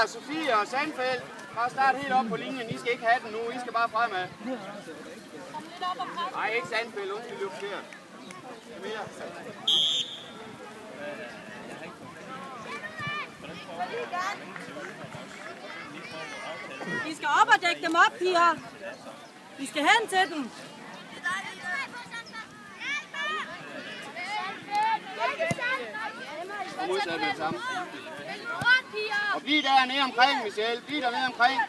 Sofie og Sandfeldt, bare start helt op på linjen. I skal ikke have den nu, I skal bare fremad. Nej, ikke Sandfeldt, undskyld, det er forkert. Camilla. Vi skal op og dække dem op, piger. Vi skal hen til dem. Og modsat med det samme. Og bliv dernede omkring, Michelle. Bliv dernede omkring.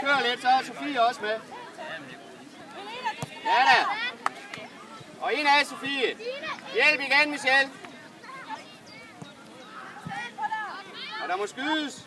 Kør lidt, så er Sofie også med. Ja da. Og en af Sofie. Hjælp igen, Michelle. Og der må skydes.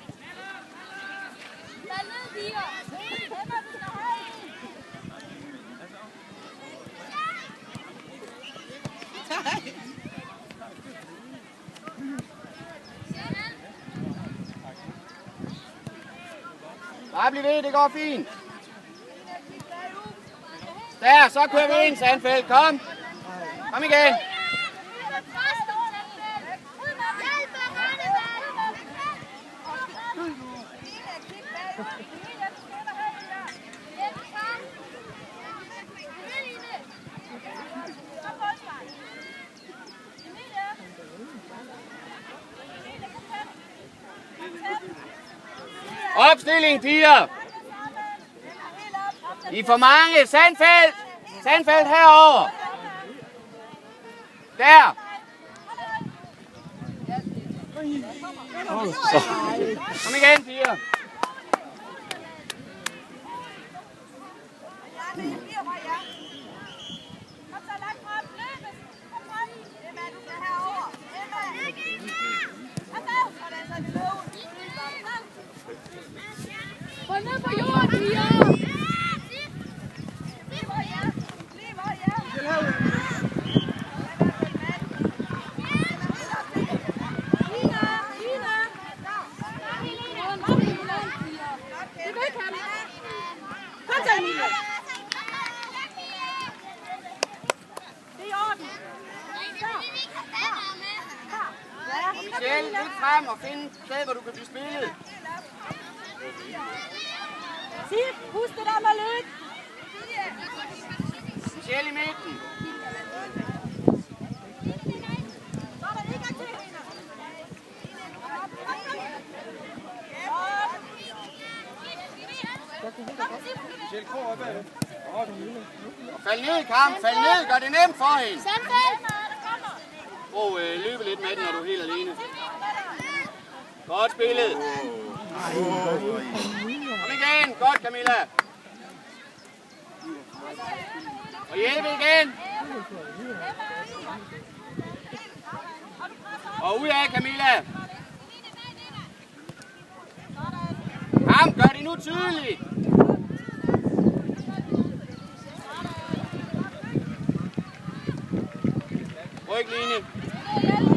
Bare bliv ved, det går fint. Der, så kører vi ind, Sandfeldt. Kom. Kom igen. Opstilling, piger. I er for mange. Sandfeldt. Sandfeldt herover. Der. Kom igen, piger. Få ned på jorden, piger! Michelle, lidt frem og find et sted, hvor du kan blive spillet. Sif, husk det der med løb. Michelle i midten. Fald ned i kamp, fald ned, gør det nemt for hende. Løbe lidt med den, når du er helt alene. Godt spillet. Kom igen, godt Camilla. Og hjælp igen. Og ud af Camilla. Kom, gør det nu tydeligt. Ryglinje.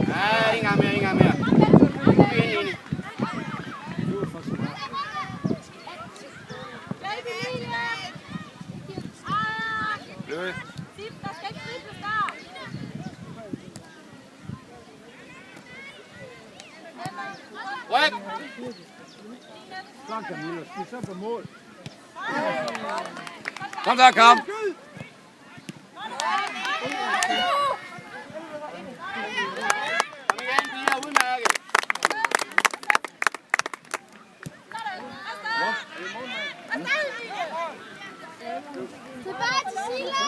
Ja, ikke engang mere, ikke engang mere. Kom igen, Line. Løb. Ryk. Kom Camilla, skid så på mål. Kom så, kom. Kom igen, piger, udmærket. Tilbage til Sila!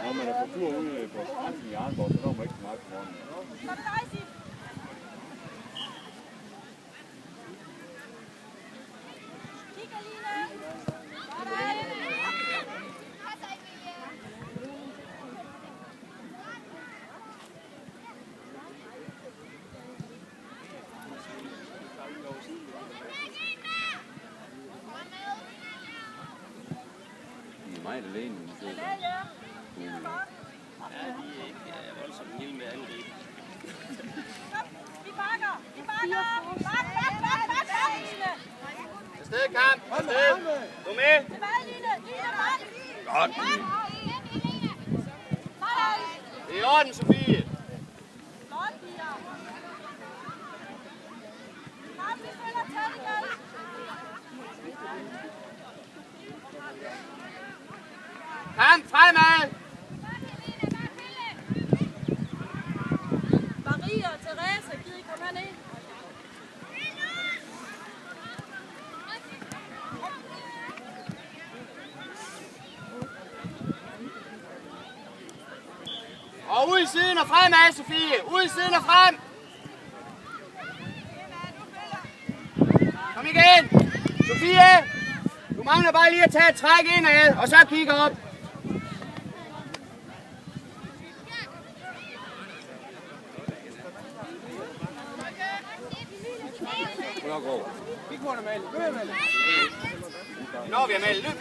Når man er på tur ude på stranden i Arnborg, så når man ikke så meget på morgenen. Meget alene. Ja, de er ikke voldsomt vilde med angreb. Vi bakker! Vi bakker! Bak! Afsted, kamp! Afsted! Du med! Tilbage, Line! Line, bak! Godt! Det er i orden, Sofie! Godt, piger! Kamp fremad! Maria og Therese, gider I komme herned? Og ud i siden og fremad, Sofie! Ud i siden og frem! Kom igen! Sofie! Du mangler bare lige at tage et træk indad, og så kigge op. Når vi er med. Løb.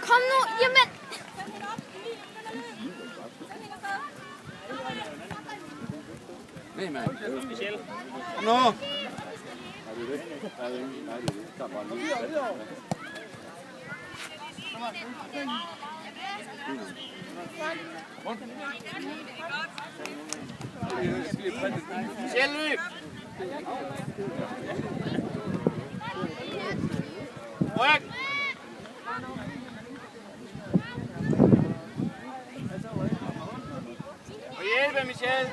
Kom nu, jamen. Nej, mand. Kom nu. Michelle, løb. Ryk. Og hjælpe, Michelle.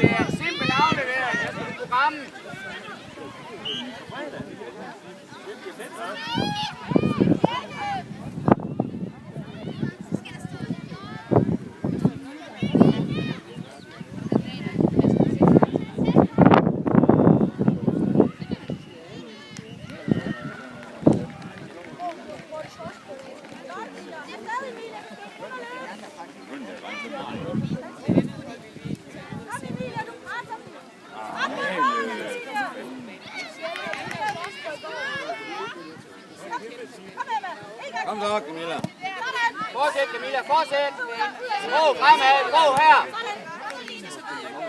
Det er simpelt aflevering. Jeg skal programmet. Kom så, Camilla. Fortsæt, Camilla, fortsæt. Ro fremad, ro her.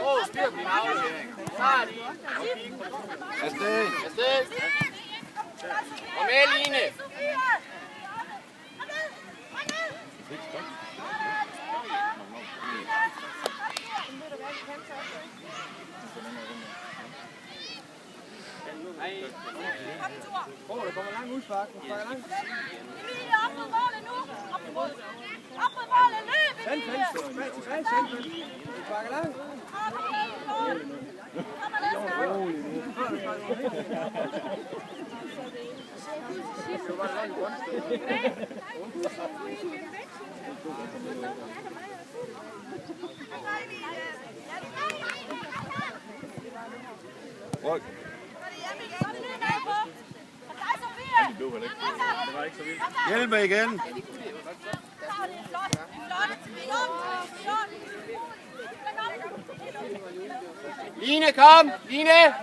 Ro, styr på din aflevering. Start i. Afsted. Og med, Line. Der kommer lang udspark. Emilie, op mod målet nu! Op mod målet! Løb, Emilie! Du sparker langt. Ryk. Hjælp mig igen. Line, kom! Line!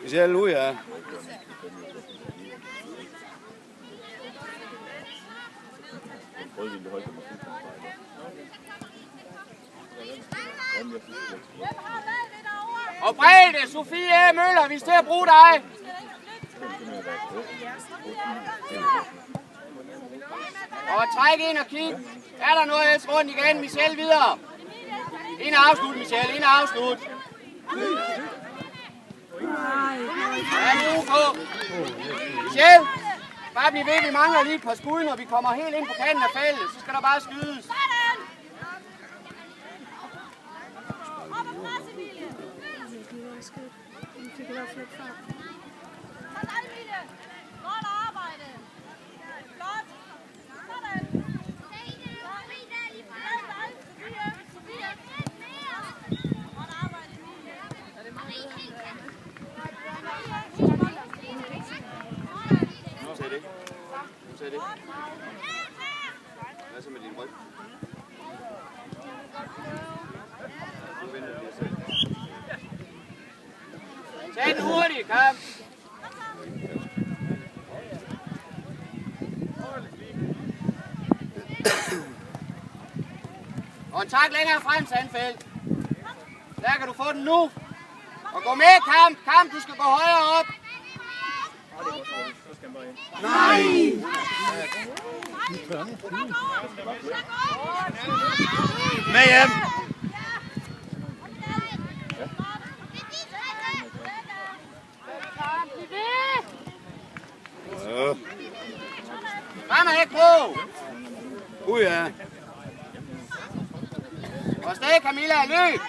Michelle, ud, ja. Og bredde, Sofie Møller, vi skal til at bruge dig. Og træk ind og kig. Er der noget ellers rundt igen? Michelle videre. Ind og afslut, Michelle. Ind og afslut. Ja, nu på. Michelle, bare bliv ved. Vi mangler lige et par skud, når vi kommer helt ind på kanten af feltet. Så skal der bare skydes. Godt arbejde. Flot. Sådan. Godt arbejde, Nu ser det. Hvad så med din ryg? Nu vender det selv. Tag den hurtigt, kom! Og en tak længere frem, Sandfeldt. Der kan du få den nu. Og gå med, Kamp. Kamp, du skal gå højere op. Nej! Med hjem! Fremad, ikke på! Ja. Og sted, Camilla, løb!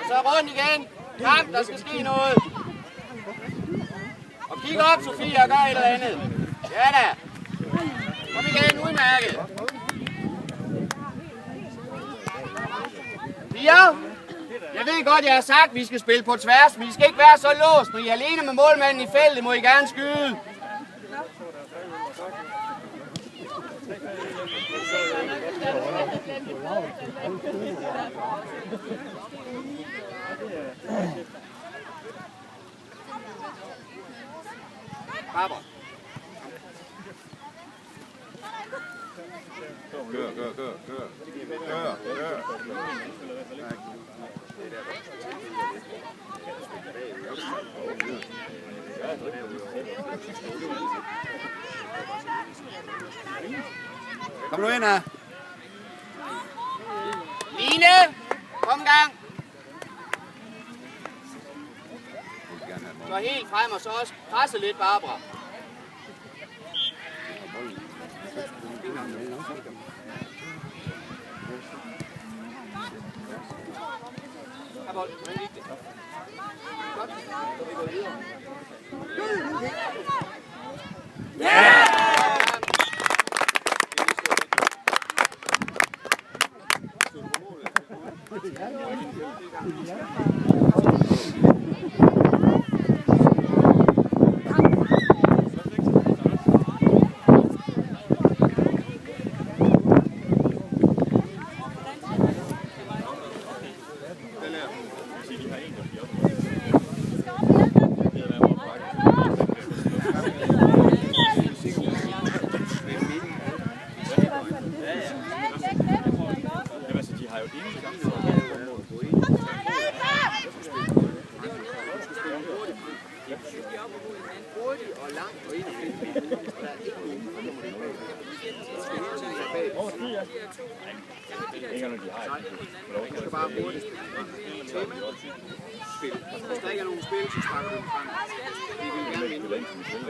Så rundt igen. Kamp, der skal ske noget. Og kig op, Sofie, og gør et eller andet. Ja da. Kom igen, udmærket. 4. Jeg ved godt, jeg har sagt, at vi skal spille på tværs, men I skal ikke være så låst. Når I er alene med målmanden i feltet, må I gerne skyde. Barber. Kør. Kom nu ind her. Line, kom gang. Så helt frem og så også presse lidt, Barbara. Ja! Du skal bare hurtigt spil. Hvis der ikke er nogen spil, så sparker du dem frem. Vi vil gerne vinde.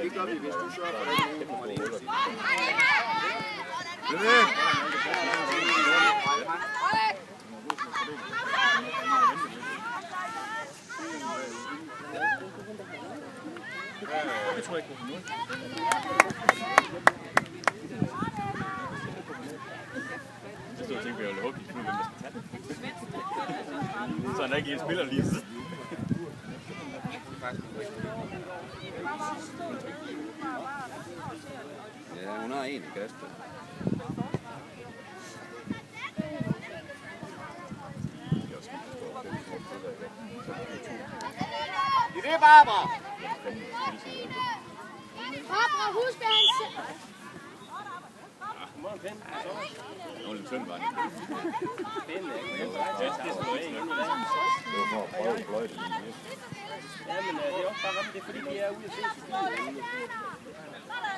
Det gør vi, hvis du sørger for, at nogen kommer alene. Det tror jeg ikke på nu. Jeg stod og tænkte, at jeg ville håbe, at de hvem der skal tage det. Så han er ikke en spiller lige siden. Ja, hun har en i kasten. Det er Barbara. Barbara, husk, hvad han siger. Nu er det synd, var det. Det var for at prøve at fløjte lige. Ja, men det er også bare ramt, det er fordi, vi er ude at se.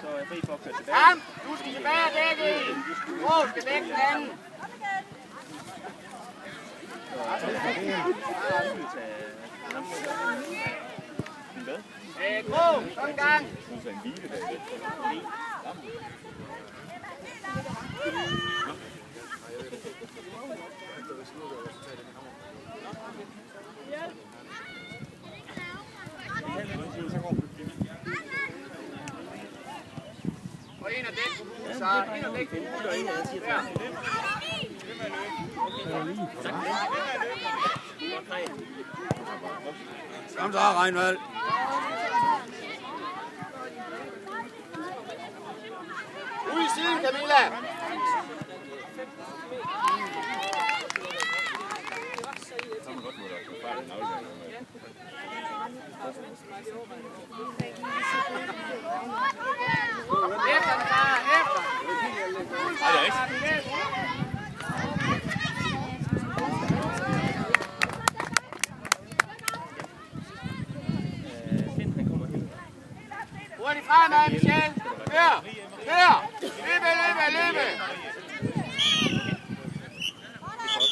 Så er fri for at køre tilbage. Kamp, du skal tilbage og dække en. Rå skal dække den anden. Grå, sådan gang. Jeg synes, det er en hvile dag. Og en af dem, så en af dem. Kom så, Reinvald. Ud i siden, Camilla. Så Efter den, Sara, efter. Ej, det er rigtigt. Finn, han kommer helt. Hurtigt fremad, Michel.